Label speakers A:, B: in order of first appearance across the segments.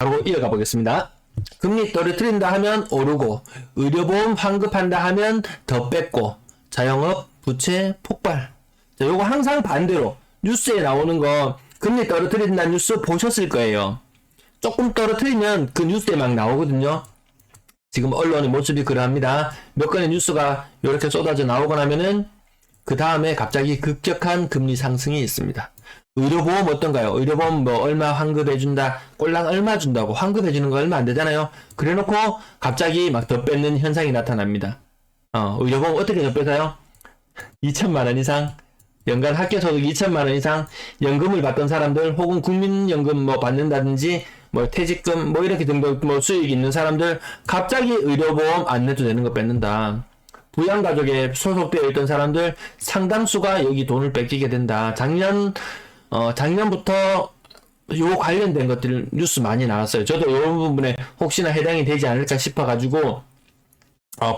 A: 바로 이어가 보겠습니다. 금리 떨어뜨린다 하면 오르고, 의료보험 환급한다 하면 더 뺐고, 자영업, 부채, 폭발. 자, 요거 항상 반대로 뉴스에 나오는 거 금리 떨어뜨린다는 뉴스 보셨을 거예요. 조금 떨어뜨리면 그 뉴스에 막 나오거든요. 지금 언론의 모습이 그러합니다. 몇 건의 뉴스가 이렇게 쏟아져 나오고 나면은 그 다음에 갑자기 급격한 금리 상승이 있습니다. 의료보험 어떤가요? 의료보험 뭐 얼마 환급해준다, 꼴랑 얼마 준다고 환급해주는 거 얼마 안 되잖아요. 그래놓고 갑자기 막 더 뺏는 현상이 나타납니다. 의료보험 어떻게 더 뺏어요? 2천만 원 이상, 연간 학교소득 2천만 원 이상, 연금을 받던 사람들 혹은 국민연금 뭐 받는다든지 뭐 퇴직금 뭐 이렇게 정도 뭐 수익이 있는 사람들 갑자기 의료보험 안 내도 되는 거 뺏는다. 부양가족에 소속되어 있던 사람들 상당수가 여기 돈을 뺏기게 된다. 작년부터 요 관련된 것들 뉴스 많이 나왔어요. 저도 이 부분에 혹시나 해당이 되지 않을까 싶어가지고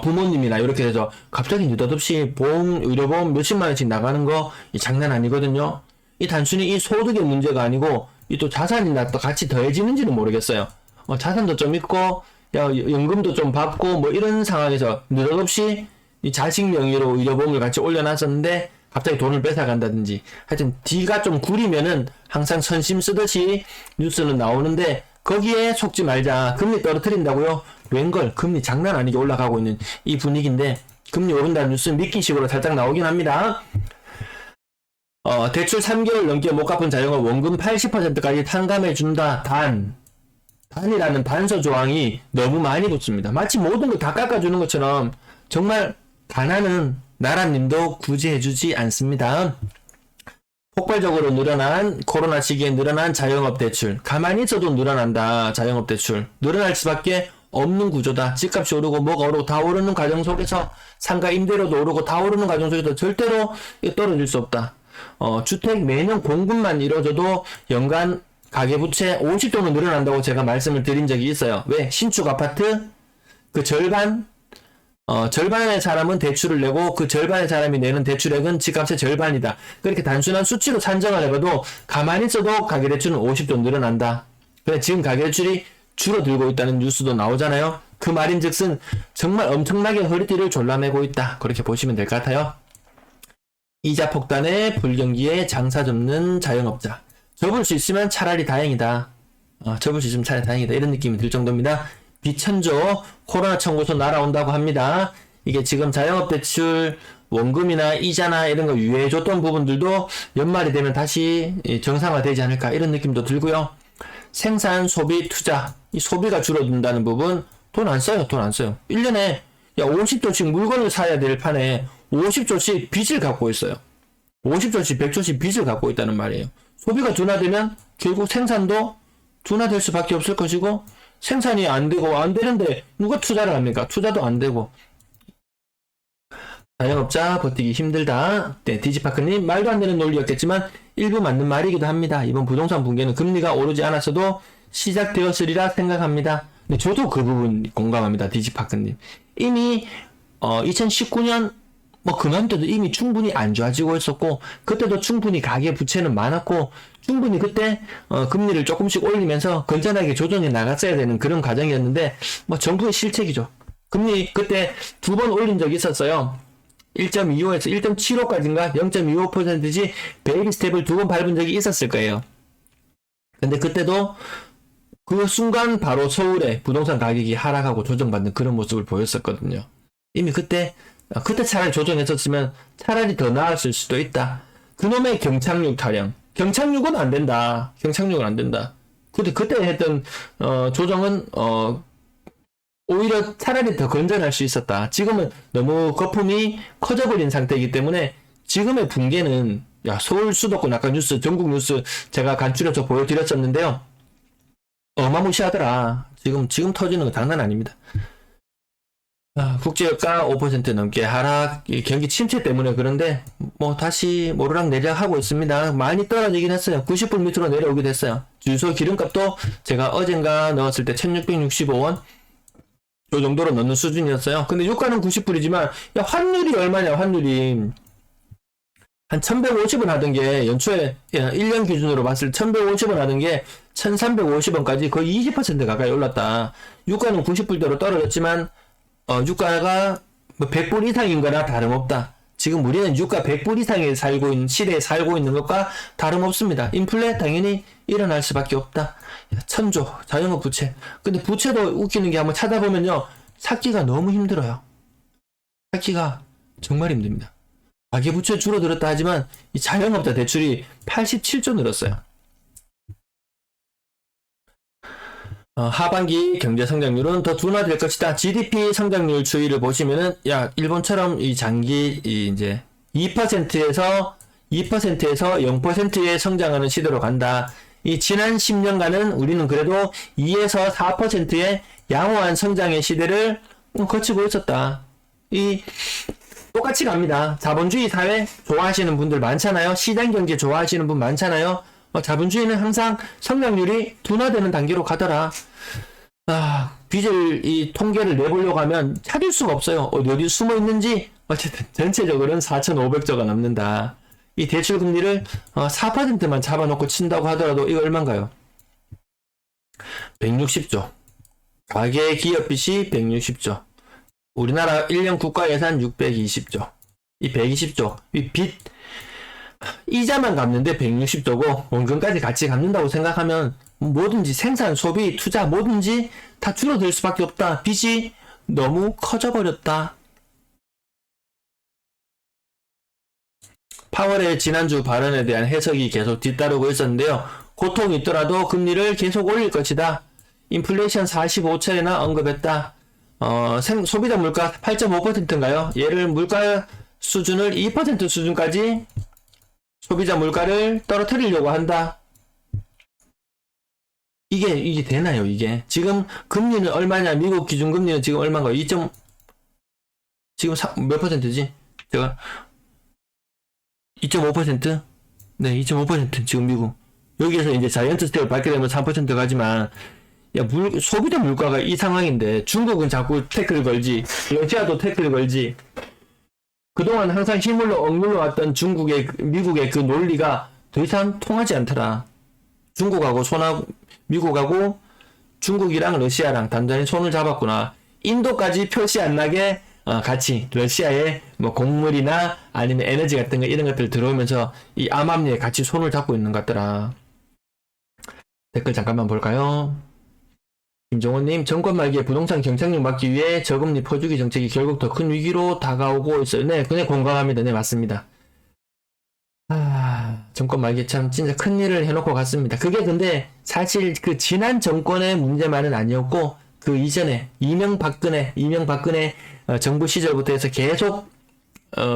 A: 부모님이나 이렇게 해서 갑자기 느닷없이 의료보험 몇십만 원씩 나가는 거 장난 아니거든요. 이 단순히 이 소득의 문제가 아니고 이 또 자산이나 또 같이 더해지는지는 모르겠어요. 자산도 좀 있고 연금도 좀 받고 뭐 이런 상황에서 느닷없이 이 자식 명의로 의료보험을 같이 올려놨었는데 갑자기 돈을 뺏어간다든지 하여튼 뒤가 좀 구리면은 항상 선심 쓰듯이 뉴스는 나오는데 거기에 속지 말자. 금리 떨어뜨린다고요? 웬걸 금리 장난 아니게 올라가고 있는 이 분위기인데 금리 오른다는 뉴스 미끼식으로 살짝 나오긴 합니다. 대출 3개월 넘게 못 갚은 자영업 원금 80%까지 탕감해준다. 단이라는 단서 조항이 너무 많이 붙습니다. 마치 모든 걸 다 깎아주는 것처럼 정말 가난은 나라님도 구제해주지 않습니다. 폭발적으로 늘어난 코로나 시기에 늘어난 자영업 대출. 가만히 있어도 늘어난다. 자영업 대출. 늘어날 수밖에 없는 구조다. 집값이 오르고 뭐가 오르고 다 오르는 과정 속에서 상가 임대료도 오르고 다 오르는 과정 속에서 절대로 떨어질 수 없다. 주택 매년 공급만 이루어져도 연간 가계부채 50조는 늘어난다고 제가 말씀을 드린 적이 있어요. 왜? 신축 아파트 그 절반의 사람은 대출을 내고 그 절반의 사람이 내는 대출액은 집값의 절반이다. 그렇게 단순한 수치로 산정을 해봐도 가만히 있어도 가계대출은 50조 늘어난다. 그래 지금 가계대출이 줄어들고 있다는 뉴스도 나오잖아요. 그 말인즉슨 정말 엄청나게 허리띠를 졸라매고 있다. 그렇게 보시면 될 것 같아요. 이자 폭탄에 불경기에 장사 접는 자영업자. 접을 수 있으면 차라리 다행이다. 접을 수 있으면 차라리 다행이다. 이런 느낌이 들 정도입니다. 비천조 코로나 청구서 날아온다고 합니다. 이게 지금 자영업 대출 원금이나 이자나 이런 거 유예해줬던 부분들도 연말이 되면 다시 정상화되지 않을까 이런 느낌도 들고요. 생산, 소비, 투자. 이 소비가 줄어든다는 부분 돈 안 써요. 1년에 50조씩 물건을 사야 될 판에 50조씩 빚을 갖고 있어요. 50조씩 100조씩 빚을 갖고 있다는 말이에요. 소비가 둔화되면 결국 생산도 둔화될 수밖에 없을 것이고 생산이 안 되고 안 되는데 누가 투자를 합니까? 투자도 안 되고. 자영업자 버티기 힘들다. 네, 디지파크님 말도 안 되는 논리였겠지만 일부 맞는 말이기도 합니다. 이번 부동산 붕괴는 금리가 오르지 않았어도 시작되었으리라 생각합니다. 네, 저도 그 부분 공감합니다. 디지파크님. 이미 2019년 그맘때도 이미 충분히 안 좋아지고 있었고 그때도 충분히 가계 부채는 많았고 충분히 그때 금리를 조금씩 올리면서 건전하게 조정해 나갔어야 되는 그런 과정이었는데 정부의 실책이죠. 금리 그때 2번 올린 적이 있었어요. 1.25에서 1.75까지인가 0.25%지 베이비 스텝을 2번 밟은 적이 있었을 거예요. 근데 그때도 그 순간 바로 서울의 부동산 가격이 하락하고 조정받는 그런 모습을 보였었거든요. 이미 그때 차라리 조정했었으면 차라리 더 나았을 수도 있다. 그놈의 경착륙 타령. 경착륙은 안 된다. 그때 했던 조정은 오히려 차라리 더 건전할 수 있었다. 지금은 너무 거품이 커져버린 상태이기 때문에 지금의 붕괴는 서울 수도권 아까 뉴스 전국 뉴스 제가 간추려서 보여드렸었는데요. 어마무시하더라. 지금 터지는 거 장난 아닙니다. 국제유가 5% 넘게 하락, 경기 침체 때문에 그런데 다시 오르락 내리락 하고 있습니다. 많이 떨어지긴 했어요. 90불 밑으로 내려오기도 했어요. 주유소 기름값도 제가 어젠가 넣었을 때 1665원 요 정도로 넣는 수준이었어요. 근데 유가는 90불이지만 환율이 얼마냐. 한 1150원 하던 게 연초에 1년 기준으로 봤을 때 1150원 하던 게 1350원까지 거의 20% 가까이 올랐다. 유가는 90불대로 떨어졌지만 유가가 뭐 100불 이상인 거나 다름없다. 지금 우리는 유가 100불 이상에 살고 있는 시대에 살고 있는 것과 다름없습니다. 인플레 당연히 일어날 수밖에 없다. 천조 자영업 부채. 근데 부채도 웃기는 게 한번 찾아보면요. 찾기가 너무 힘들어요. 찾기가 정말 힘듭니다. 가계부채 줄어들었다 하지만 이 자영업자 대출이 87조 늘었어요. 하반기 경제 성장률은 더 둔화될 것이다. GDP 성장률 추이를 보시면은 일본처럼 이 장기 이제 2%에서 0%의 성장하는 시대로 간다. 이 지난 10년간은 우리는 그래도 2에서 4%의 양호한 성장의 시대를 거치고 있었다. 똑같이 갑니다. 자본주의 사회 좋아하시는 분들 많잖아요. 시장 경제 좋아하시는 분 많잖아요. 자본주의는 항상 성장률이 둔화되는 단계로 가더라. 빚을 이 통계를 내보려고 하면 찾을 수가 없어요. 어디 숨어 있는지. 어쨌든 전체적으로는 4,500조가 넘는다. 이 대출 금리를 4%만 잡아놓고 친다고 하더라도 이거 얼마인가요? 160조. 가계 기업 빚이 160조. 우리나라 1년 국가 예산 620조. 이 120조. 이 빚, 이자만 갚는데 160조고, 원금까지 같이 갚는다고 생각하면 뭐든지 생산, 소비, 투자, 뭐든지 다 줄어들 수밖에 없다. 빚이 너무 커져버렸다. 파월의 지난주 발언에 대한 해석이 계속 뒤따르고 있었는데요. 고통이 있더라도 금리를 계속 올릴 것이다. 인플레이션 45차례나 언급했다. 소비자 물가 8.5%인가요? 얘를 물가 수준을 2% 수준까지 소비자 물가를 떨어뜨리려고 한다. 이게 되나요, 이게? 지금 금리는 얼마냐? 미국 기준금리는 지금 얼마인가요? 지금 몇 퍼센트지? 제가 2.5%? 네, 2.5% 지금 미국. 여기에서 이제 자이언트 스텝을 밟게 되면 3% 가지만 소비자 물가가 이 상황인데 중국은 자꾸 태클 걸지, 러시아도 태클 걸지. 그동안 항상 힘으로 억눌러 왔던 미국의 그 논리가 더 이상 통하지 않더라. 미국하고 중국이랑 러시아랑 단단히 손을 잡았구나. 인도까지 표시 안 나게 같이 러시아의 뭐 곡물이나 아니면 에너지 같은 거 이런 것들 들어오면서 이 암암리에 같이 손을 잡고 있는 것 같더라. 댓글 잠깐만 볼까요? 김종원님, 정권 말기에 부동산 경착륙 막기 위해 저금리 퍼주기 정책이 결국 더 큰 위기로 다가오고 있어요. 네, 그냥 공감합니다. 네, 맞습니다. 정권 말기에 참 진짜 큰 일을 해놓고 갔습니다. 그게 근데 사실 그 지난 정권의 문제만은 아니었고 그 이전에 이명박근혜 정부 시절부터 해서 계속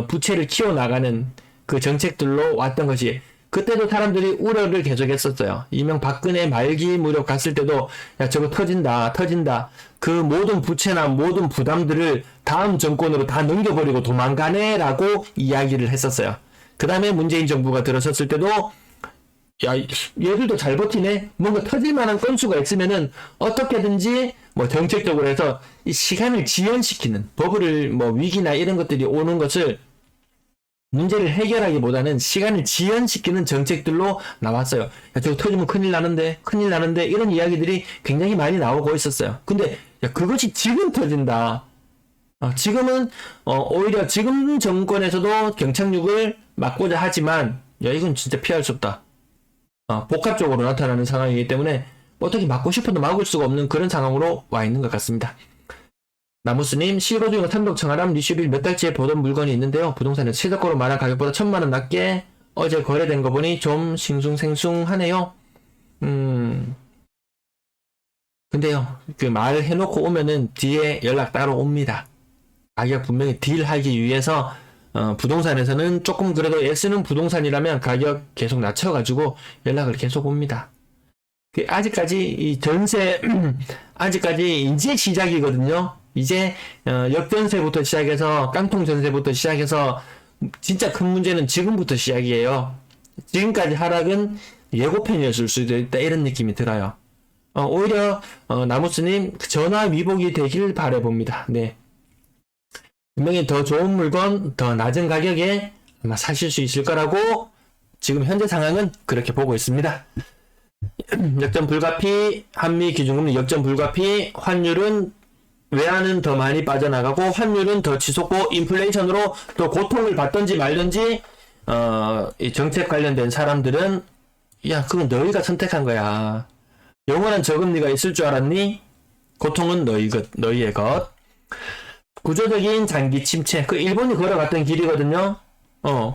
A: 부채를 키워나가는 그 정책들로 왔던 것이, 그때도 사람들이 우려를 계속했었어요. 이명박근혜 말기 무렵 갔을 때도 저거 터진다. 그 모든 부채나 모든 부담들을 다음 정권으로 다 넘겨버리고 도망가네라고 이야기를 했었어요. 그 다음에 문재인 정부가 들어섰을 때도 얘들도 잘 버티네. 뭔가 터질 만한 건수가 있으면은 어떻게든지 뭐 정책적으로 해서 이 시간을 지연시키는, 버블을 뭐 위기나 이런 것들이 오는 것을 문제를 해결하기보다는 시간을 지연시키는 정책들로 나왔어요. 저거 터지면 큰일 나는데 이런 이야기들이 굉장히 많이 나오고 있었어요. 근데 그것이 지금 터진다. 지금은 오히려 지금 정권에서도 경착륙을 막고자 하지만 이건 진짜 피할 수 없다. 복합적으로 나타나는 상황이기 때문에 어떻게 막고 싶어도 막을 수가 없는 그런 상황으로 와 있는 것 같습니다. 나무스님, 실거주용 단독 청하람 리슈빌 몇 달째 보던 물건이 있는데요. 부동산은 최저가로 말한 가격보다 1,000만원 낮게 어제 거래된 거 보니 좀 싱숭생숭하네요. 근데요, 그 말 해놓고 오면은 뒤에 연락 따로 옵니다. 가격 분명히 딜하기 위해서 부동산에서는 조금 그래도 애쓰는 부동산이라면 가격 계속 낮춰가지고 연락을 계속 옵니다. 아직까지 이 전세 아직까지 이제 시작이거든요. 이제 역전세부터 시작해서 깡통 전세부터 시작해서 진짜 큰 문제는 지금부터 시작이에요. 지금까지 하락은 예고편이었을 수도 있다, 이런 느낌이 들어요. 오히려 나무스님 전화 위복이 되길 바라봅니다. 네, 분명히 더 좋은 물건 더 낮은 가격에 아마 사실 수 있을 거라고 지금 현재 상황은 그렇게 보고 있습니다. 역전 불가피, 한미 기준금리 역전 불가피, 환율은 외환은 더 많이 빠져나가고 환율은 더 치솟고 인플레이션으로 더 고통을 받든지 말든지 이 정책 관련된 사람들은 야 그건 너희가 선택한 거야. 영원한 저금리가 있을 줄 알았니? 고통은 너희의 것. 구조적인 장기 침체. 그 일본이 걸어갔던 길이거든요.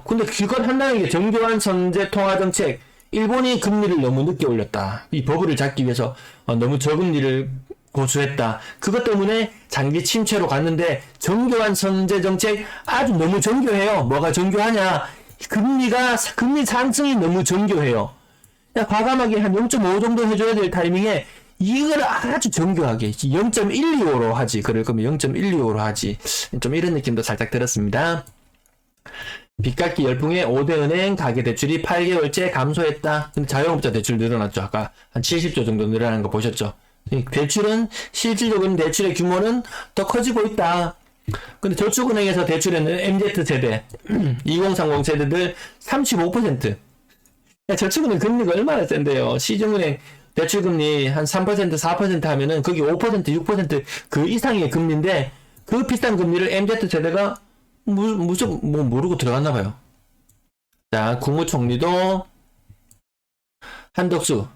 A: 근데 그걸 한다는 게 정교한 선제 통화 정책. 일본이 금리를 너무 늦게 올렸다. 이 버블을 잡기 위해서 너무 저금리를 고수했다. 그것 때문에 장기 침체로 갔는데 정교한 선제 정책 아주 너무 정교해요. 뭐가 정교하냐? 금리 상승이 너무 정교해요. 야, 과감하게 한 0.5 정도 해줘야 될 타이밍에 이걸 아주 정교하게 0.125로 하지. 그럴 거면 0.125로 하지. 좀 이런 느낌도 살짝 들었습니다. 빚갚기 열풍에 5대 은행 가계대출이 8개월째 감소했다. 근데 자영업자 대출 늘어났죠. 아까 한 70조 정도 늘어나는 거 보셨죠. 대출은 실질적인 대출의 규모는 더 커지고 있다. 근데 저축은행에서 대출에는 MZ세대, 2030 세대들 35%. 야, 저축은행 금리가 얼마나 센데요. 시중은행 대출금리 한 3%, 4% 하면은 거기 5%, 6%그 이상의 금리인데 그 비싼 금리를 MZ세대가 무조건 뭐 모르고 들어갔나봐요. 자, 국무총리도 한덕수,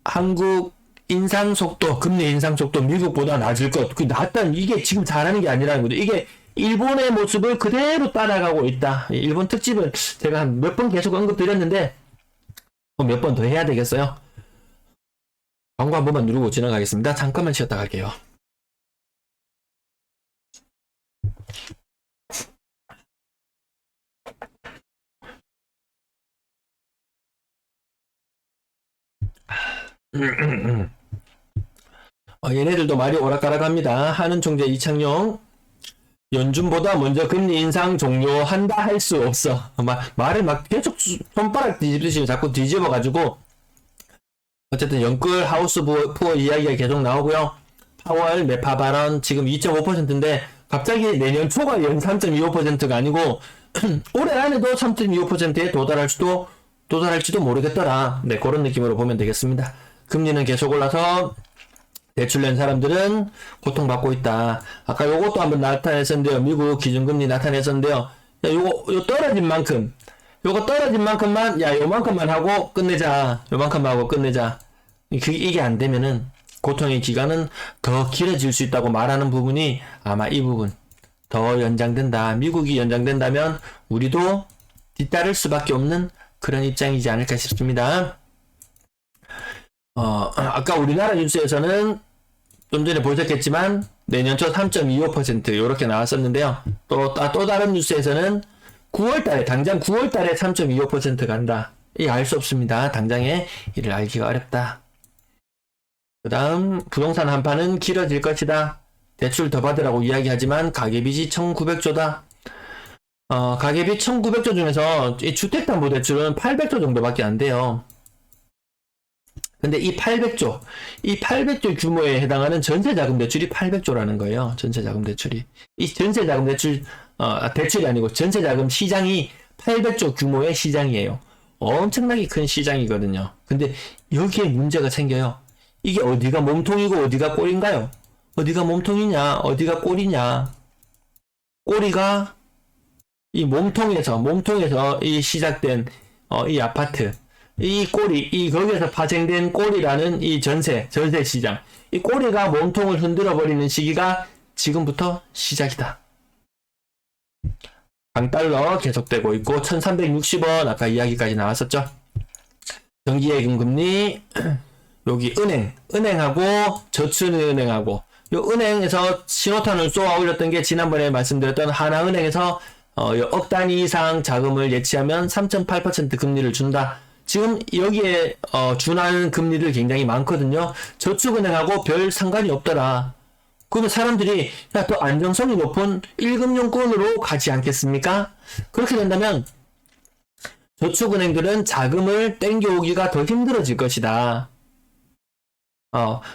A: 한국 인상속도, 금리 인상속도 미국보다 낮을 것. 그 낮다는 이게 지금 잘하는 게 아니라는 거죠. 이게 일본의 모습을 그대로 따라가고 있다. 일본 특집을 제가 한 몇 번 계속 언급드렸는데 몇 번 더 해야 되겠어요. 광고 한 번만 누르고 지나가겠습니다. 잠깐만 쉬었다 갈게요. 얘네들도 말이 오락가락합니다. 한은 총재 이창용 연준보다 먼저 금리 인상 종료한다 할 수 없어. 말을 막 계속 손가락 뒤집듯이 자꾸 뒤집어가지고 어쨌든 영끌 하우스 푸어 이야기가 계속 나오고요. 파월 매파 발언 지금 2.5%인데 갑자기 내년 초가 연 3.25%가 아니고 올해 안에도 3.25%에 도달할지도 모르겠더라. 네, 그런 느낌으로 보면 되겠습니다. 금리는 계속 올라서 대출 낸 사람들은 고통받고 있다. 아까 요것도 한번 나타냈었는데요. 미국 기준금리 나타냈었는데요. 야, 요 떨어진 만큼, 요거 떨어진 만큼만, 야, 요만큼만 하고 끝내자. 요만큼만 하고 끝내자. 이게 안 되면은 고통의 기간은 더 길어질 수 있다고 말하는 부분이 아마 이 부분. 더 연장된다. 미국이 연장된다면 우리도 뒤따를 수밖에 없는 그런 입장이지 않을까 싶습니다. 아까 우리나라 뉴스에서는 좀 전에 보셨겠지만 내년 초 3.25% 이렇게 나왔었는데요. 또 다른 뉴스에서는 9월달에 당장 9월달에 3.25% 간다. 이 알 수 없습니다. 당장에 이를 알기가 어렵다. 그 다음 부동산 한판은 길어질 것이다. 대출 더 받으라고 이야기하지만 가계빚이 1900조다. 가계빚 1900조 중에서 이 주택담보대출은 800조 정도밖에 안 돼요. 근데 이 800조 규모에 해당하는 전세자금 대출이 800조라는 거예요. 전세자금 대출이. 이 전세자금 대출이 아니고 전세자금 시장이 800조 규모의 시장이에요. 엄청나게 큰 시장이거든요. 근데 여기에 문제가 생겨요. 이게 어디가 몸통이고 어디가 꼴인가요? 어디가 몸통이냐, 어디가 꼴이냐. 꼬리가 이 몸통에서 이 시작된 이 아파트. 이 꼬리, 거기에서 파생된 꼬리라는 이 전세 시장. 이 꼬리가 몸통을 흔들어 버리는 시기가 지금부터 시작이다. 강달러 계속되고 있고, 1360원, 아까 이야기까지 나왔었죠. 정기예금 금리, 여기 은행하고, 저축은행하고, 요 은행에서 신호탄을 쏘아 올렸던 게 지난번에 말씀드렸던 하나은행에서, 억 단위 이상 자금을 예치하면 3.8% 금리를 준다. 지금 여기에 준하는 금리를 굉장히 많거든요. 저축은행하고 별 상관이 없더라. 그러면 사람들이 더 안정성이 높은 1금융권으로 가지 않겠습니까? 그렇게 된다면 저축은행들은 자금을 땡겨오기가 더 힘들어질 것이다.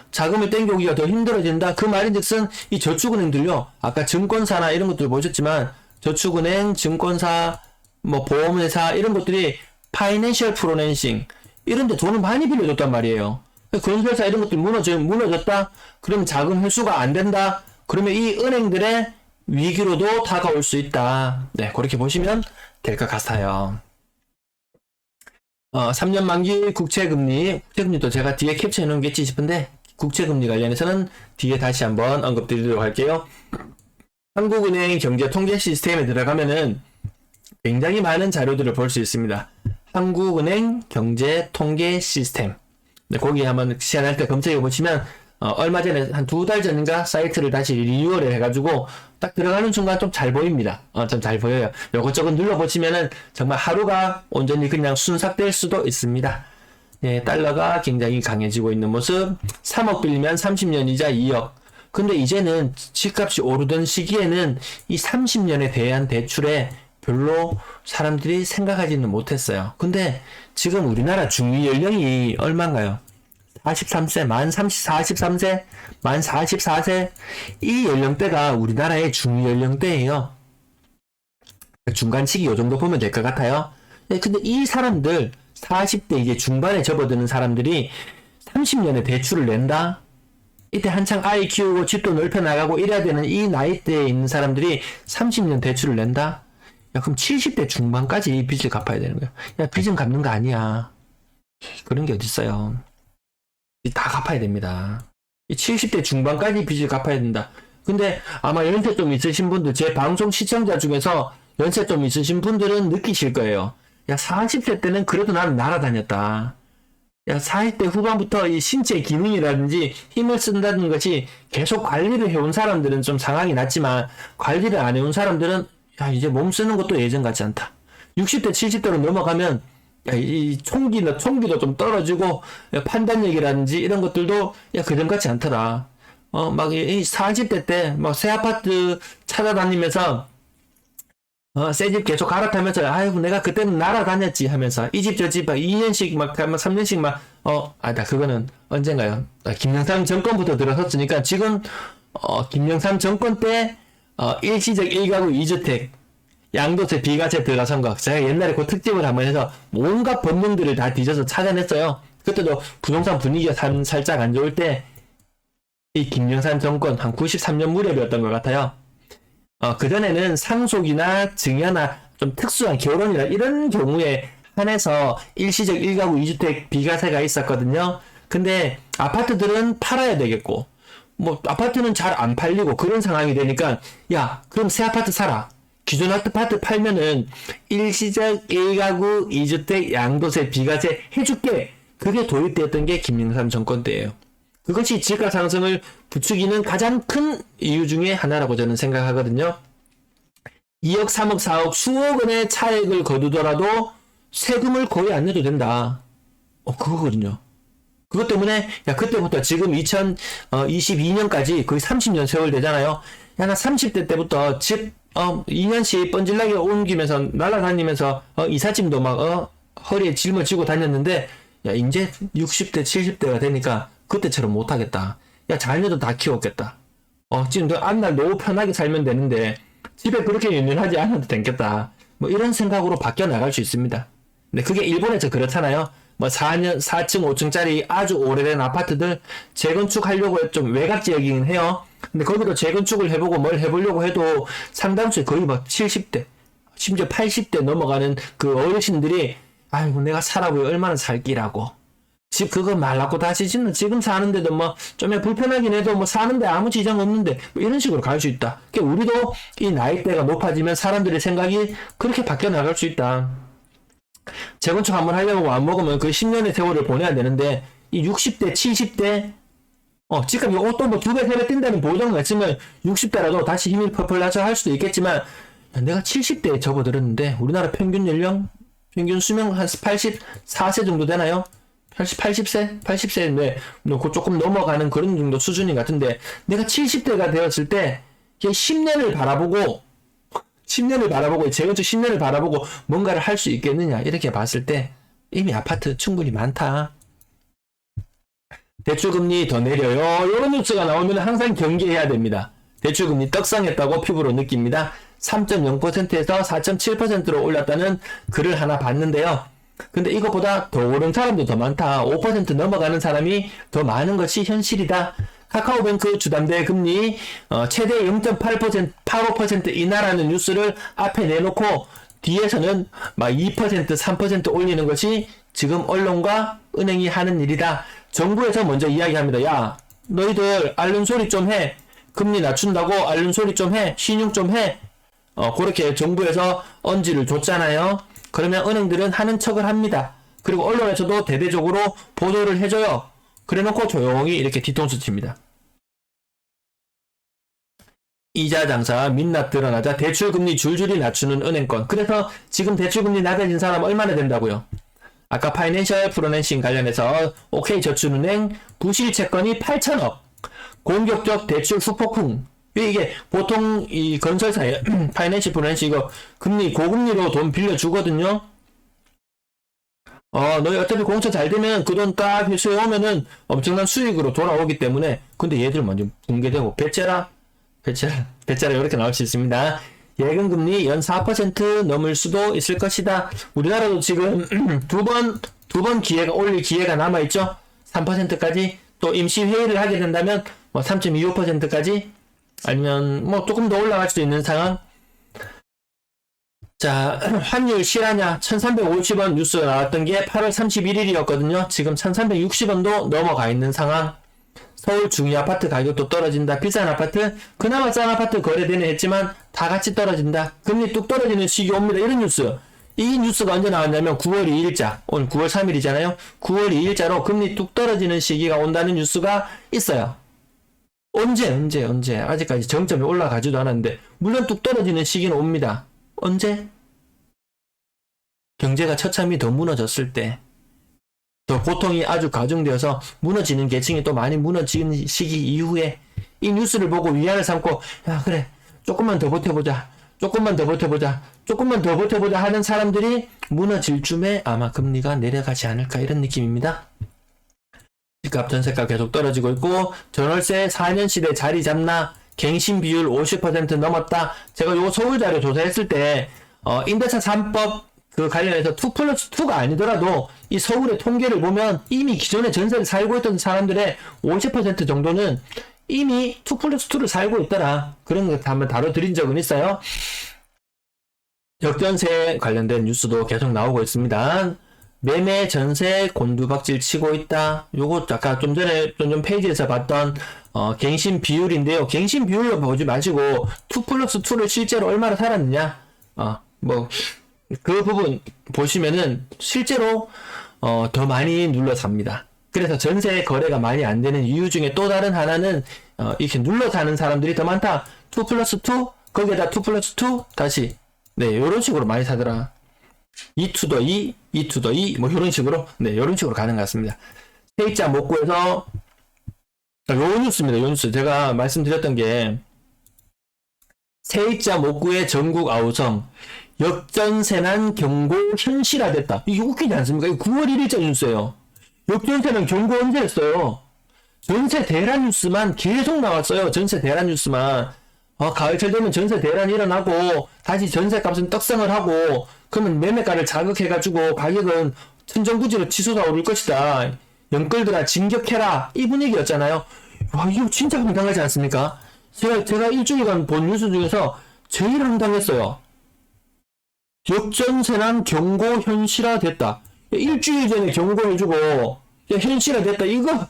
A: 자금을 땡겨오기가 더 힘들어진다. 그 말인즉슨 이 저축은행들요. 아까 증권사나 이런 것들 보셨지만 저축은행, 증권사 뭐 보험회사 이런 것들이 파이낸셜 프로낸싱 이런 데 돈을 많이 빌려줬단 말이에요. 건설사 이런 것들이 무너졌다? 그러면 자금 회수가 안 된다? 그러면 이 은행들의 위기로도 다가올 수 있다. 네, 그렇게 보시면 될 것 같아요. 3년 만기 국채금리도 제가 뒤에 캡처해 놓은겠지 싶은데, 국채금리 관련해서는 뒤에 다시 한번 언급드리도록 할게요. 한국은행 경제통계 시스템에 들어가면은 굉장히 많은 자료들을 볼 수 있습니다. 한국은행 경제통계 시스템. 네, 거기 한번 시간 날 때 검색해 보시면 얼마 전에 한 2달 전인가 사이트를 다시 리뉴얼을 해가지고 딱 들어가는 순간 좀 잘 보입니다. 좀 잘 보여요. 요것저것 눌러보시면은 정말 하루가 온전히 그냥 순삭될 수도 있습니다. 네, 달러가 굉장히 강해지고 있는 모습. 3억 빌리면 30년 이자 2억. 근데 이제는 집값이 오르던 시기에는 이 30년에 대한 대출에 별로 사람들이 생각하지는 못했어요. 근데 지금 우리나라 중위 연령이 얼마인가요? 43세, 만 43세, 만 44세. 이 연령대가 우리나라의 중위 연령대예요. 중간치기 요 정도 보면 될 것 같아요. 근데 이 사람들 40대 이제 중반에 접어드는 사람들이 30년에 대출을 낸다? 이때 한창 아이 키우고 집도 넓혀 나가고 이래야 되는 이 나이대에 있는 사람들이 30년 대출을 낸다? 야, 그럼 70대 중반까지 이 빚을 갚아야 되는 거야. 야, 빚은 갚는 거 아니야. 그런 게 어딨어요. 다 갚아야 됩니다. 이 70대 중반까지 빚을 갚아야 된다. 근데 아마 연세 좀 있으신 분들, 제 방송 시청자 중에서 연세 좀 있으신 분들은 느끼실 거예요. 야, 40세 때는 그래도 나는 날아다녔다. 야, 40대 후반부터 이 신체 기능이라든지 힘을 쓴다는 것이 계속 관리를 해온 사람들은 좀 상황이 낮지만, 관리를 안 해온 사람들은 야, 이제 몸 쓰는 것도 예전 같지 않다. 60대, 70대로 넘어가면 야, 이 총기도 좀 떨어지고, 야, 판단력이라든지 이런 것들도 야, 그전 같지 않더라. 막 이 40대 때 막 새 아파트 찾아다니면서 새 집 계속 갈아타면서 아이고 내가 그때는 날아다녔지 하면서 이 집 저 집 막 2년씩 막 3년씩 막 나 그거는 언젠가요? 김영삼 정권부터 들어섰으니까 지금 김영삼 정권 때 일시적 1가구 2주택 양도세 비과세 들어선 거 제가 옛날에 그 특집을 한번 해서 온갖 법령들을 다 뒤져서 찾아냈어요. 그때도 부동산 분위기가 살짝 안 좋을 때 이 김영삼 정권 한 93년 무렵이었던 것 같아요. 그전에는 상속이나 증여나 좀 특수한 결혼이나 이런 경우에 한해서 일시적 1가구 2주택 비과세가 있었거든요. 근데 아파트들은 팔아야 되겠고 뭐 아파트는 잘 안 팔리고 그런 상황이 되니까 야 그럼 새 아파트 사라. 기존 아파트 팔면은 일시적 1가구 2주택 양도세 비과세 해줄게. 그게 도입되었던 게 김영삼 정권 때예요. 그것이 집가 상승을 부추기는 가장 큰 이유 중에 하나라고 저는 생각하거든요. 2억, 3억, 4억, 수억 원의 차액을 거두더라도 세금을 거의 안 내도 된다. 그거거든요. 그것 때문에 야 그때부터 지금 2022년까지 거의 30년 세월 되잖아요. 야 나 30대 때부터 집 2년씩 뻔질나게 옮기면서 날아다니면서 이삿짐도 막 허리에 짊어지고 다녔는데 야 이제 60대 70대가 되니까 그때처럼 못하겠다. 야 자녀도 다 키웠겠다. 지금 너 앞날 너무 편하게 살면 되는데 집에 그렇게 연연하지 않아도 되겠다. 뭐 이런 생각으로 바뀌어 나갈 수 있습니다. 근데 그게 일본에서 그렇잖아요. 뭐 4층 5층짜리 아주 오래된 아파트들 재건축하려고 좀 외곽 지역이긴 해요. 근데 거기도 재건축을 해보고 뭘 해보려고 해도 상당수 거의 막 70대 심지어 80대 넘어가는 그 어르신들이 아이고 내가 살아보여 얼마나 살기라고 집 그거 말랐고 다시 짓는 지금 사는데도 뭐 좀 불편하긴 해도 뭐 사는데 아무 지장 없는데 뭐 이런 식으로 갈 수 있다. 그러니까 우리도 이 나이대가 높아지면 사람들의 생각이 그렇게 바뀌어 나갈 수 있다. 재건축 한번 하려고 안 먹으면 그 10년의 세월을 보내야 되는데 이 60대 70대 집값이 또 뭐 2배 3배 뛴다는 보장만 있으면 60대라도 다시 힘이 펄펄 나서 할 수도 있겠지만 야, 내가 70대에 접어들었는데 우리나라 평균 연령 평균 수명 한 84세 정도 되나요? 80세? 80세인데 뭐 조금 넘어가는 그런 정도 수준인 것 같은데 내가 70대가 되었을 때 10년을 바라보고 재건축 10년을 바라보고 뭔가를 할 수 있겠느냐 이렇게 봤을 때 이미 아파트 충분히 많다. 대출금리 더 내려요. 이런 뉴스가 나오면 항상 경계해야 됩니다. 대출금리 떡상했다고 피부로 느낍니다. 3.0%에서 4.7%로 올랐다는 글을 하나 봤는데요. 근데 이것보다 더 오른 사람도 더 많다. 5% 넘어가는 사람이 더 많은 것이 현실이다. 카카오뱅크 주담대 금리 최대 0.8% 85% 인하라는 뉴스를 앞에 내놓고 뒤에서는 막 2% 3% 올리는 것이 지금 언론과 은행이 하는 일이다. 정부에서 먼저 이야기합니다. 야, 너희들 앓는 소리 좀 해. 금리 낮춘다고 앓는 소리 좀 해. 신용 좀 해. 그렇게 정부에서 언지를 줬잖아요. 그러면 은행들은 하는 척을 합니다. 그리고 언론에서도 대대적으로 보도를 해줘요. 그래놓고 조용히 이렇게 뒤통수 칩니다. 이자 장사 민낯 드러나자 대출금리 줄줄이 낮추는 은행권. 그래서 지금 대출금리 낮아진 사람 얼마나 된다고요? 아까 파이낸셜 프로낸싱 관련해서 OK저축은행 부실 채권이 8천억. 공격적 대출 후폭풍. 이게 보통 이 건설사에 파이낸셜 프로낸싱 이거 금리 고금리로 돈 빌려주거든요. 너희 어차피 공사 잘 되면 그 돈 딱 회수해 오면은 엄청난 수익으로 돌아오기 때문에 근데 얘들 먼저 붕괴되고 배째라 이렇게 나올 수 있습니다. 예금금리 연 4% 넘을 수도 있을 것이다. 우리나라도 지금 두 번 기회가 올릴 기회가 남아있죠. 3%까지 또 임시회의를 하게 된다면 뭐 3.25%까지 아니면 뭐 조금 더 올라갈 수도 있는 상황. 자, 환율 실화냐 1350원 뉴스가 나왔던 게 8월 31일이었거든요. 지금 1360원도 넘어가 있는 상황. 서울 중위 아파트 가격도 떨어진다. 비싼 아파트, 그나마 싼 아파트 거래되네 했지만 다 같이 떨어진다. 금리 뚝 떨어지는 시기 옵니다. 이런 뉴스. 이 뉴스가 언제 나왔냐면 9월 2일자, 오늘 9월 3일이잖아요. 9월 2일자로 금리 뚝 떨어지는 시기가 온다는 뉴스가 있어요. 언제? 아직까지 정점이 올라가지도 않았는데 물론 뚝 떨어지는 시기는 옵니다. 언제? 경제가 처참히 더 무너졌을 때, 더 고통이 아주 가중되어서 무너지는 계층이 또 많이 무너지는 시기 이후에 이 뉴스를 보고 위안을 삼고 야 그래 조금만 더 버텨보자 하는 사람들이 무너질 쯤에 아마 금리가 내려가지 않을까 이런 느낌입니다. 집값 전세가 계속 떨어지고 있고 전월세 4년치대 자리 잡나 갱신 비율 50% 넘었다. 제가 요 서울 자료 조사했을 때 임대차 3법 그 관련해서 2+2가 아니더라도 이 서울의 통계를 보면 이미 기존에 전세를 살고 있던 사람들의 50% 정도는 이미 2+2를 살고 있더라. 그런 거 한번 다뤄드린 적은 있어요. 역전세 관련된 뉴스도 계속 나오고 있습니다. 매매 전세 곤두박질 치고 있다. 요거 아까 좀 전에 좀 페이지에서 봤던 갱신 비율인데요. 갱신 비율로 보지 마시고 2+2를 실제로 얼마나 살았느냐. 그 부분 보시면은 실제로 더 많이 눌러 삽니다. 그래서 전세 거래가 많이 안 되는 이유 중에 또 다른 하나는 이렇게 눌러 사는 사람들이 더 많다. 2+2 거기에다 2+2 다시 요런 식으로 많이 사더라. 2 to the 2 뭐 요런 식으로 요런 식으로 가는 것 같습니다. 세입자 못 구해서 요 뉴스입니다. 요 뉴스 제가 말씀드렸던 게 세입자 못 구해 전국 아우성 역전세난 경고 현실화됐다. 이게 웃기지 않습니까? 이거 9월 1일자 뉴스예요. 역전세난 경고 언제 했어요? 전세 대란 뉴스만 계속 나왔어요. 전세 대란 뉴스만. 가을철 되면 전세 대란이 일어나고 다시 전세값은 떡상을 하고 그러면 매매가를 자극해가지고 가격은 천정부지로 치솟아 오를 것이다. 영끌들아 진격해라. 이 분위기였잖아요. 와 이거 진짜 황당하지 않습니까? 제가 일주일간 본 뉴스 중에서 제일 황당했어요. 역전세난 경고 현실화됐다. 일주일 전에 경고해주고 현실화됐다. 이거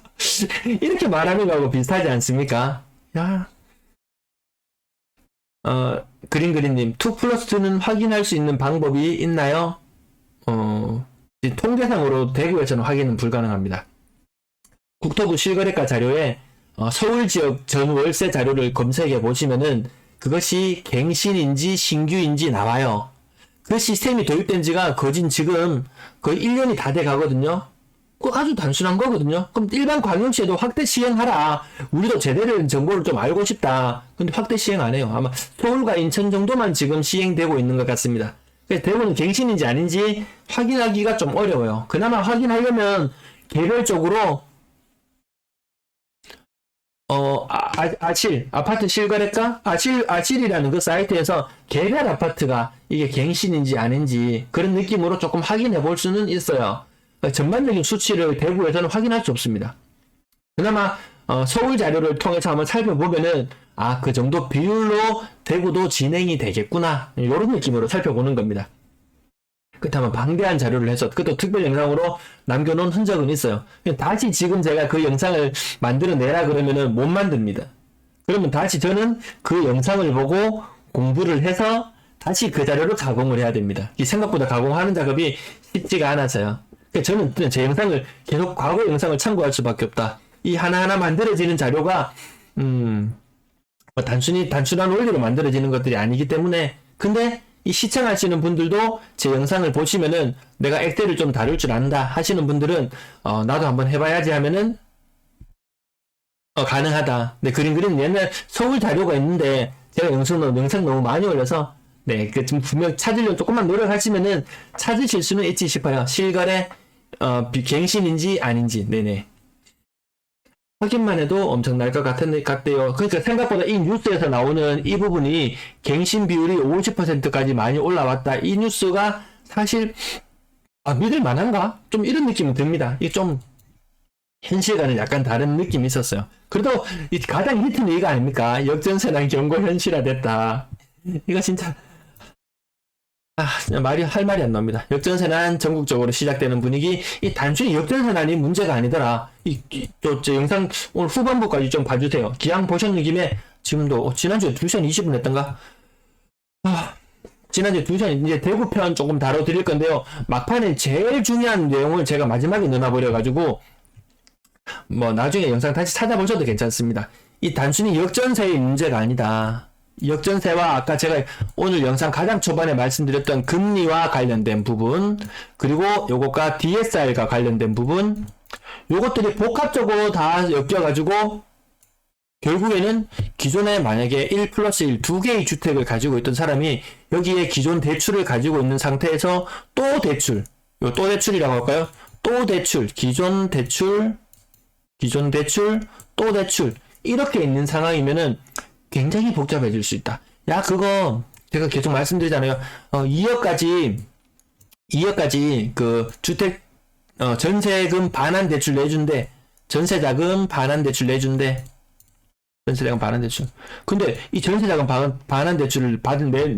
A: 이렇게 말하는 거하고 비슷하지 않습니까? 야. 그린그린님 2+2는 확인할 수 있는 방법이 있나요? 통계상으로 대구에서는 확인은 불가능합니다. 국토부 실거래가 자료에 서울 지역 전 월세 자료를 검색해 보시면은 그것이 갱신인지 신규인지 나와요. 그 시스템이 도입된 지가 거진 지금 거의 1년이 다 돼 가거든요. 그거 아주 단순한 거거든요. 그럼 일반 광역시에도 확대 시행하라. 우리도 제대로 된 정보를 좀 알고 싶다. 근데 확대 시행 안 해요. 아마 서울과 인천 정도만 지금 시행되고 있는 것 같습니다. 그래서 대부분 갱신인지 아닌지 확인하기가 좀 어려워요. 그나마 확인하려면 개별적으로 아실, 아파트 실거래가? 아실이라는 그 사이트에서 개별 아파트가 이게 갱신인지 아닌지 그런 느낌으로 조금 확인해 볼 수는 있어요. 전반적인 수치를 대구에서는 확인할 수 없습니다. 그나마 서울 자료를 통해서 한번 살펴보면은 그 정도 비율로 대구도 진행이 되겠구나 이런 느낌으로 살펴보는 겁니다. 그렇다면 방대한 자료를 해서 그것도 특별 영상으로 남겨놓은 흔적은 있어요. 다시 지금 제가 그 영상을 만들어내라 그러면은 못 만듭니다. 그러면 다시 저는 그 영상을 보고 공부를 해서 다시 그 자료를 가공을 해야 됩니다. 이 생각보다 가공하는 작업이 쉽지가 않아서요. 저는 제 영상을 계속 과거 영상을 참고할 수밖에 없다. 이 하나하나 만들어지는 자료가 단순한 원리로 만들어지는 것들이 아니기 때문에 근데 이 시청하시는 분들도 제 영상을 보시면은 내가 엑셀을 좀 다룰 줄 안다 하시는 분들은 나도 한번 해봐야지 하면은 가능하다. 네, 그림 그리는 옛날 서울 자료가 있는데 제가 영상 너무 많이 올려서 네, 좀 분명 찾으려면 조금만 노력하시면은 찾으실 수는 있지 싶어요. 실거래 갱신인지 아닌지. 네네. 확인만 해도 엄청날 것 같대요. 그러니까 생각보다 이 뉴스에서 나오는 이 부분이 갱신 비율이 50%까지 많이 올라왔다. 이 뉴스가 사실 믿을 만한가? 좀 이런 느낌이 듭니다. 이게 좀 현실과는 약간 다른 느낌이 있었어요. 그래도 가장 히트는 이거 아닙니까? 역전세난 경고 현실화됐다. 이거 진짜 할 말이 안 나옵니다. 역전세난 전국적으로 시작되는 분위기, 이 단순히 역전세난이 문제가 아니더라. 제 영상 오늘 후반부까지 좀 봐주세요. 기왕 보셨는 김에 지금도 지난주에 2시간 20분 했던가? 지난주에 2시간 이제 대구편 조금 다뤄드릴 건데요. 막판에 제일 중요한 내용을 제가 마지막에 넣어버려가지고 나중에 영상 다시 찾아보셔도 괜찮습니다. 이 단순히 역전세의 문제가 아니다. 역전세와 아까 제가 오늘 영상 가장 초반에 말씀드렸던 금리와 관련된 부분, 그리고 요것과 DSR과 관련된 부분, 요것들이 복합적으로 다 엮여가지고 결국에는 기존에 만약에 1 플러스 1 두 개의 주택을 가지고 있던 사람이 여기에 기존 대출을 가지고 있는 상태에서 또 대출이라고 할까요? 또 대출, 기존 대출, 또 대출 이렇게 있는 상황이면은 굉장히 복잡해질 수 있다. 그거 제가 계속 말씀드리잖아요. 2억까지 그 주택 전세금 반환 대출 내준대. 전세자금 반환 대출 내준대. 전세자금 반환 대출. 근데 이 전세자금 반환 대출을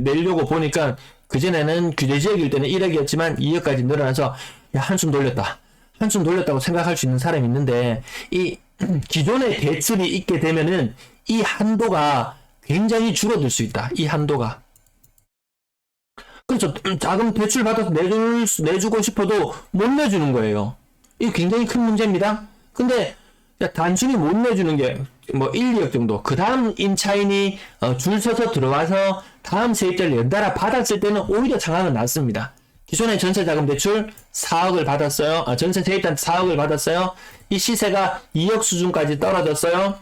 A: 내려고 보니까 그전에는 규제지역일 때는 1억이었지만 2억까지 늘어나서 한숨 돌렸다고 생각할 수 있는 사람이 있는데 이 기존의 대출이 있게 되면은 이 한도가 굉장히 줄어들 수 있다. 이 한도가. 그렇죠. 자금 대출 받아서 내주고 싶어도 못 내주는 거예요. 이게 굉장히 큰 문제입니다. 근데 단순히 못 내주는 게 1, 2억 정도. 그 다음 인차인이 줄 서서 들어와서 다음 세입자를 연달아 받았을 때는 오히려 상황은 낫습니다. 기존의 전세자금 대출 4억을 받았어요. 전세 세입자한테 4억을 받았어요. 이 시세가 2억 수준까지 떨어졌어요.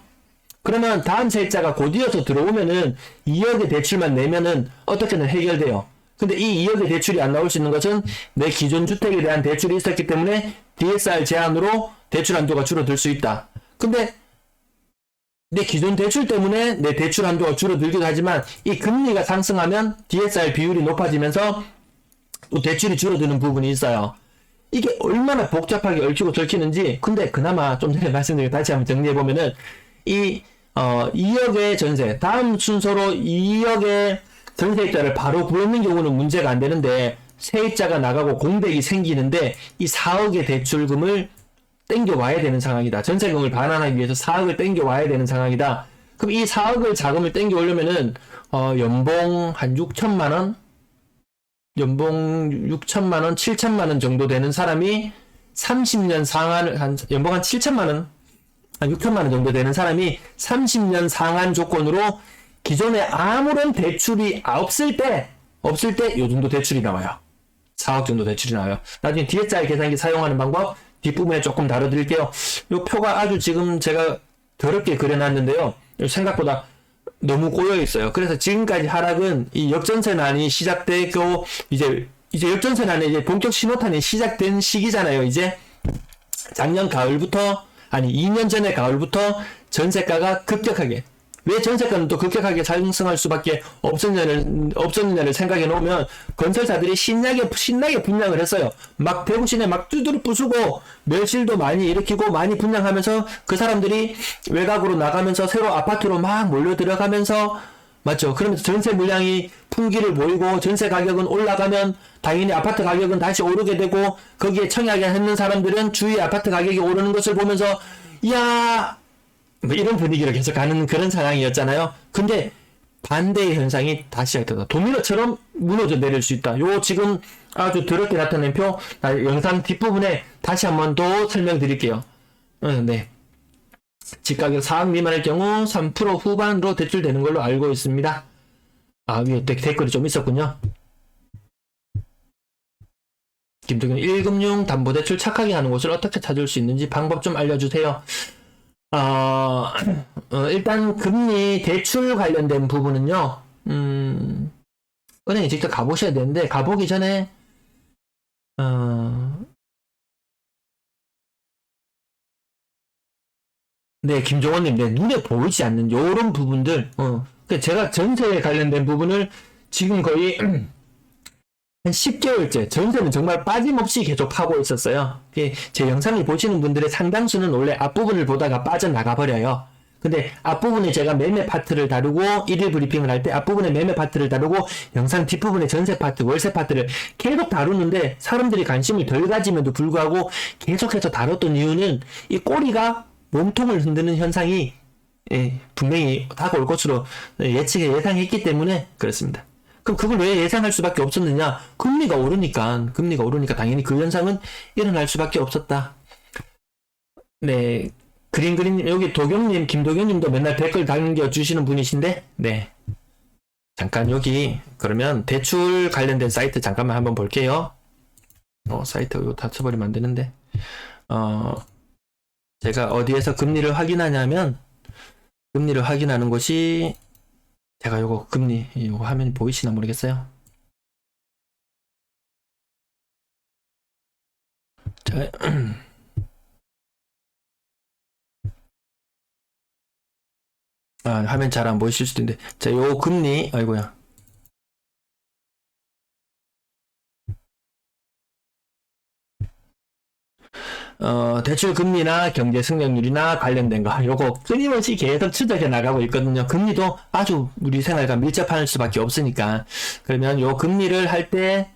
A: 그러면 다음 세입자가 곧 이어서 들어오면은 2억의 대출만 내면은 어떻게든 해결돼요. 근데 이 2억의 대출이 안 나올 수 있는 것은 내 기존 주택에 대한 대출이 있었기 때문에 DSR 제한으로 대출 한도가 줄어들 수 있다. 근데 내 기존 대출 때문에 내 대출 한도가 줄어들기도 하지만 이 금리가 상승하면 DSR 비율이 높아지면서 또 대출이 줄어드는 부분이 있어요. 이게 얼마나 복잡하게 얽히고 설키는지. 근데 그나마 좀 전에 말씀드린 다시 한번 정리해보면은 이 2억의 전세, 다음 순서로 2억의 전세입자를 바로 구했는 경우는 문제가 안 되는데 세입자가 나가고 공백이 생기는데 이 4억의 대출금을 땡겨와야 되는 상황이다. 전세금을 반환하기 위해서 4억을 땡겨와야 되는 상황이다. 그럼 이 4억을 자금을 땡겨오려면은 연봉 한 6천만원? 연봉 6천만원, 7천만원 정도 되는 사람이 30년 상한을, 연봉 한 7천만원? 한 6천만원 정도 되는 사람이 30년 상한 조건으로 기존에 아무런 대출이 없을 때 요 정도 대출이 나와요. 4억 정도 대출이 나와요. 나중에 DSR 계산기 사용하는 방법 뒷부분에 조금 다뤄드릴게요. 요 표가 아주 지금 제가 더럽게 그려놨는데요. 생각보다 너무 꼬여있어요. 그래서 지금까지 하락은 이 역전세난이 시작되고 이제 역전세난의 이제 본격 신호탄이 시작된 시기잖아요. 이제 작년 가을부터 아니 2년 전의 가을부터 전세가가 급격하게, 왜 전세가는 또 급격하게 상승할 수밖에 없었느냐를 생각해 놓으면 건설사들이 신나게 분양을 했어요. 막 대구시내 막 두드려 부수고 멸실도 많이 일으키고 많이 분양하면서 그 사람들이 외곽으로 나가면서 새로 아파트로 막 몰려 들어가면서, 맞죠? 그러면서 전세 물량이 풍기를 보이고 전세 가격은 올라가면 당연히 아파트 가격은 다시 오르게 되고, 거기에 청약했는 사람들은 주위 아파트 가격이 오르는 것을 보면서 이야, 뭐 이런 분위기로 계속 가는 그런 상황이었잖아요. 근데 반대의 현상이 다시 시작되다. 도미노처럼 무너져 내릴 수 있다. 요 지금 아주 더럽게 나타낸 표, 영상 뒷부분에 다시 한번 더 설명드릴게요. 네. 집가격 4억 미만의 경우 3% 후반으로 대출되는 걸로 알고 있습니다. 아, 위에 댓글이 좀 있었군요. 김동현 1금융 담보대출 착하게 하는 곳을 어떻게 찾을 수 있는지 방법 좀 알려주세요. 일단 금리 대출 관련된 부분은요, 은행에 직접 가보셔야 되는데, 가보기 전에 네, 김종원님, 네, 눈에 보이지 않는 요런 부분들, 제가 전세에 관련된 부분을 지금 거의 한 10개월째 전세는 정말 빠짐없이 계속 하고 있었어요. 제 영상을 보시는 분들의 상당수는 원래 앞부분을 보다가 빠져나가 버려요. 근데 앞부분에 제가 매매 파트를 다루고 일일 브리핑을 할 때 앞부분에 매매 파트를 다루고 영상 뒷부분에 전세 파트, 월세 파트를 계속 다루는데 사람들이 관심을 덜 가짐에도 불구하고 계속해서 다뤘던 이유는 이 꼬리가 몸통을 흔드는 현상이 분명히 다가올 것으로 예상했기 때문에 그렇습니다. 그럼 그걸 왜 예상할 수밖에 없었느냐? 금리가 오르니까 당연히 그 현상은 일어날 수밖에 없었다. 네, 그린 여기 도경님, 김도경님도 맨날 댓글 남겨주시는 분이신데, 네, 잠깐 여기 그러면 대출 관련된 사이트 잠깐만 한번 볼게요. 사이트 이거 다 쳐버리면 안 되는데, 제가 어디에서 금리를 확인하냐면, 금리를 확인하는 곳이 제가 요거 금리, 요거 화면이 보이시나 모르겠어요. 자, 화면 잘 안 보이실 수도 있는데, 자, 요 금리, 아이고야. 대출 금리나 경제 성장률이나 관련된 거, 요거 끊임없이 계속 추적해 나가고 있거든요. 금리도 아주 우리 생활과 밀접할 수밖에 없으니까. 그러면 요 금리를 할 때,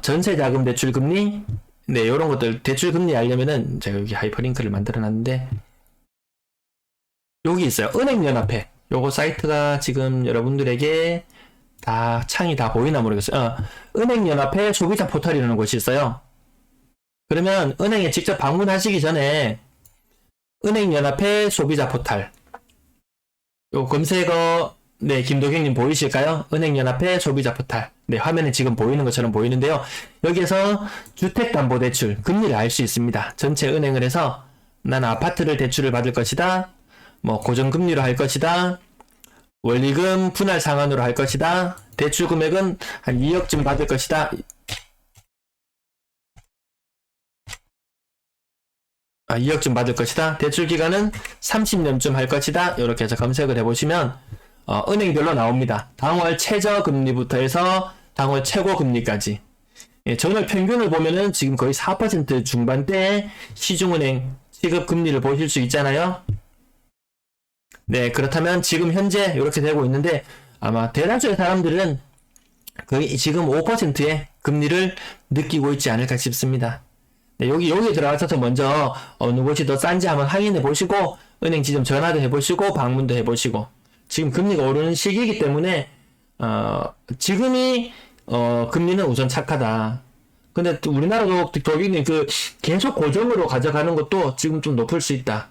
A: 전세자금 대출 금리, 네, 요런 것들, 대출 금리 알려면은, 제가 여기 하이퍼링크를 만들어 놨는데, 여기 있어요. 은행연합회. 요거 사이트가 지금 여러분들에게 다, 창이 다 보이나 모르겠어요. 은행연합회 소비자 포털이라는 곳이 있어요. 그러면 은행에 직접 방문하시기 전에 은행연합회 소비자 포털 요 검색어, 네, 김도경님 보이실까요? 은행연합회 소비자 포털, 네, 화면에 지금 보이는 것처럼 보이는데요. 여기에서 주택담보대출 금리를 알 수 있습니다. 전체 은행을 해서 나는 아파트를 대출을 받을 것이다, 뭐 고정금리로 할 것이다, 원리금 분할 상환으로 할 것이다, 대출 금액은 한 2억쯤 받을 것이다, 2억쯤 받을 것이다. 대출 기간은 30년쯤 할 것이다. 이렇게 해서 검색을 해보시면 은행별로 나옵니다. 당월 최저 금리부터 해서 당월 최고 금리까지. 전월 평균을 보면은 지금 거의 4% 중반대의 시중은행 시급 금리를 보실 수 있잖아요. 네, 그렇다면 지금 현재 이렇게 되고 있는데 아마 대다수의 사람들은 거의 지금 5%의 금리를 느끼고 있지 않을까 싶습니다. 네, 여기에 들어가셔서 먼저 어느 곳이 더 싼지 한번 확인해 보시고 은행 지점 전화도 해보시고 방문도 해보시고, 지금 금리가 오르는 시기이기 때문에 지금이 금리는 우선 착하다. 근데 우리나라도 도경님 계속 고정으로 가져가는 것도 지금 좀 높을 수 있다.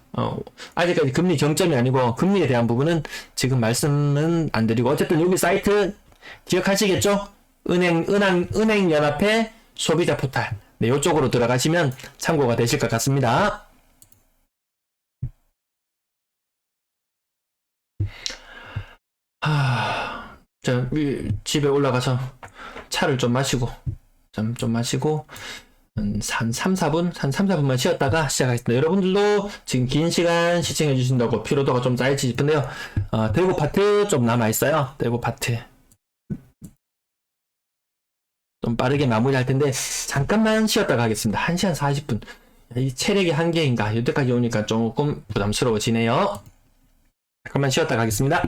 A: 아직까지 금리 정점이 아니고 금리에 대한 부분은 지금 말씀은 안 드리고, 어쨌든 여기 사이트 기억하시겠죠? 은행연합회 소비자 포털. 네, 이쪽으로 들어가시면 참고가 되실 것 같습니다. 자, 집에 올라가서 차를 좀 마시고, 좀 마시고, 한 3, 4분? 한 3, 4분만 쉬었다가 시작하겠습니다. 여러분들도 지금 긴 시간 시청해주신다고 피로도가 좀 쌓일지 싶은데요. 대구 파트 좀 남아있어요. 대구 파트. 좀 빠르게 마무리할 텐데, 잠깐만 쉬었다가 하겠습니다. 1시간 40분. 이 체력의 한계인가? 여태까지 오니까 조금 부담스러워지네요. 잠깐만 쉬었다가 하겠습니다.